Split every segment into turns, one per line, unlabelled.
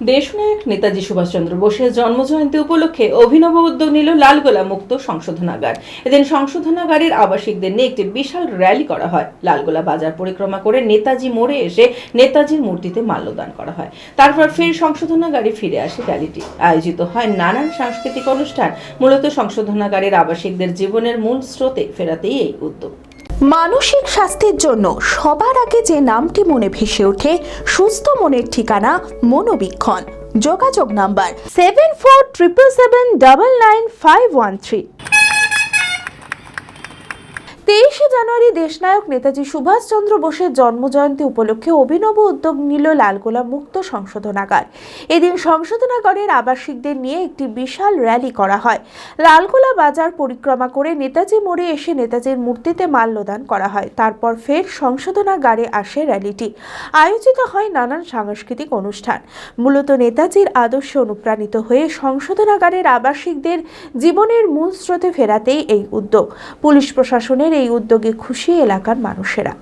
দেশনায়ক নেতাজি সুভাষচন্দ্র বোসের জন্মজয়ন্তী উপলক্ষে অভিনব উদ্যোগ নিল লালগোলা মুক্ত সংশোধনাগার। এদিন সংশোধনাগারের আবাসিকদের নিয়ে একটি বিশাল র্যালি করা হয়। লালগোলা বাজার পরিক্রমা করে নেতাজি মোড়ে এসে নেতাজির মূর্তিতে মাল্যদান করা হয়। তারপর ফের সংশোধনাগারে ফিরে আসে র্যালিটি। আয়োজিত হয় নানান সাংস্কৃতিক অনুষ্ঠান। মূলত সংশোধনাগারের আবাসিকদের জীবনের মূল স্রোতে ফেরাতেই এই উদ্যোগ।
মানসিক স্বাস্থ্যের জন্য সবার আগে যে নামটি মনে ভেসে ওঠে, সুস্থ মনের ঠিকানা মনোবীক্ষণ। যোগাযোগ নাম্বার 7477799513। 23শে জানুয়ারি দেশনায়ক নেতাজি সুভাষচন্দ্র বোসের জন্মজয়ন্তী উপলক্ষে অভিনব উদ্যোগ নিল লালগোলা মুক্ত সংশোধনাগার। এদিন সংশোধনাগারের আবাসিকদের নিয়ে একটি বিশাল র্যালি করা হয়। লালগোলা বাজার পরিক্রমা করে নেতাজি মোড়ে এসে নেতাজির মূর্তিতে মাল্যদান করা হয়। তারপর ফের সংশোধনাগারে আসে র্যালিটি। আয়োজিত হয় নানান সাংস্কৃতিক অনুষ্ঠান। মূলত নেতাজির আদর্শে অনুপ্রাণিত হয়ে সংশোধনাগারের আবাসিকদের জীবনের মূল স্রোতে ফেরাতেই এই উদ্যোগ। পুলিশ প্রশাসনের এই উদ্যোগে খুশি এলাকার মানুষেরা।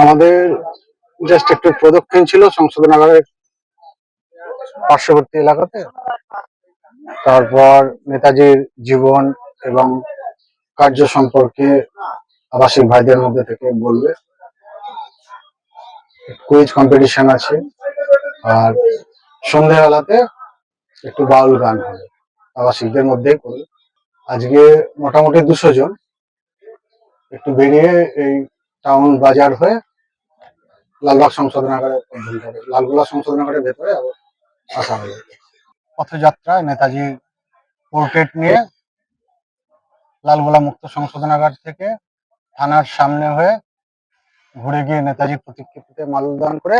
আমাদের জাস্ট একটু প্রদক্ষিণ ছিল সংশোধনাগারের পার্শ্ববর্তী এলাকাতে। তারপর নেতাজির জীবন এবং কার্য সম্পর্কে আবাসিক ভাইদের মধ্যে থেকে বলবে। কুইজ কম্পিটিশন আছে, আর সন্ধ্যাবেলাতে একটু বাউল গান হবে, আবাসিকদের মধ্যেই করবে। আজকে মোটামুটি 200 জন একটু বেরিয়ে এই টাউন বাজার হয়ে লালবাগ সংশোধনাগারের লালগোলা সংশোধনাগারের ভেতরে আসা হবে। পথযাত্রায় নেতাজি পোর্ট্রেট নিয়ে লালগোলা মুক্ত সংশোধনাগার থেকে থানার সামনে হয়ে ঘুরে গিয়ে নেতাজির প্রতিকৃতিতে মাল্যদান করে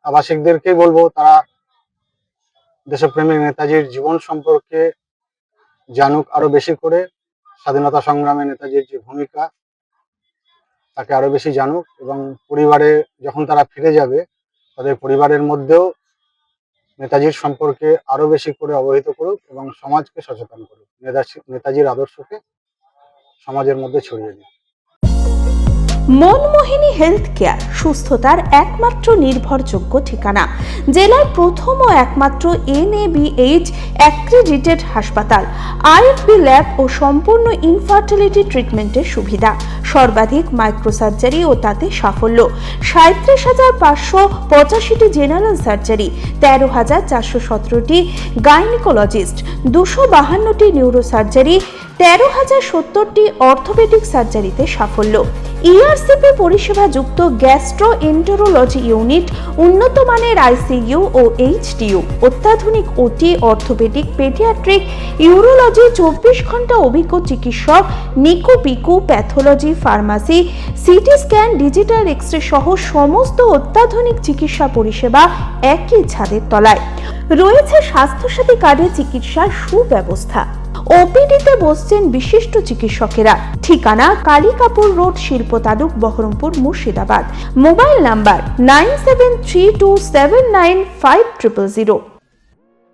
আবাসিকদেরকে বলবো তারা দেশপ্রেমিক নেতাজির জীবন সম্পর্কে জানুক আরো বেশি করে। স্বাধীনতা সংগ্রামে নেতাজির যে ভূমিকা তাকে আরো বেশি জানুক, এবং পরিবারে যখন তারা ফিরে যাবে তাদের পরিবারের মধ্যেও নেতাজির সম্পর্কে আরো বেশি করে অবহিত করুক এবং সমাজকে সচেতন করুক, নেতাজির আদর্শকে সমাজের মধ্যে ছড়িয়ে দিক।
মনমোহিনী হেলথ কেয়ার সুস্থতার একমাত্র নির্ভরযোগ্য ঠিকানা। জেলার প্রথম ও একমাত্র NABH অ্যাক্রিডিটেড হাসপাতাল। IFB ল্যাব ও সম্পূর্ণ ইনফার্টিলিটি ট্রিটমেন্টের সুবিধা। সর্বাধিক মাইক্রোসার্জারি ও তাতে সাফল্য। 37,585টি জেনারেল সার্জারি, 13,417টি গাইনিকোলজিস্ট, 252টি নিউরোসার্জারি, 13,070টি অর্থোপেডিক সার্জারিতে সাফল্য। ERCP পরিষেবা যুক্ত গ্যাস্ট্রোএন্টেরোলজি ইউনিট, উন্নত মানের ICU ও HDU, অত্যাধুনিক OT, অর্থোপেডিক, পেডিয়াট্রিক, ইউরোলজি, 24 ঘন্টা অভিজ্ঞ চিকিৎসক, NICU PICU, pathology, pharmacy, CT scan, digital X ray সহ সমস্ত অত্যাধুনিক চিকিৎসা পরিষেবা একই ছাদের তলায়। রয়েছে স্বাস্থ্যসাথী কার্ডে চিকিৎসার সুব্যবস্থা। ওপিডিতে বসছেন বিশিষ্ট চিকিৎসকেরা। ঠিকানা কালিকাপুর রোড, শিল্প তালুক, বহরমপুর, মুর্শিদাবাদ। Mobile number 9732795000।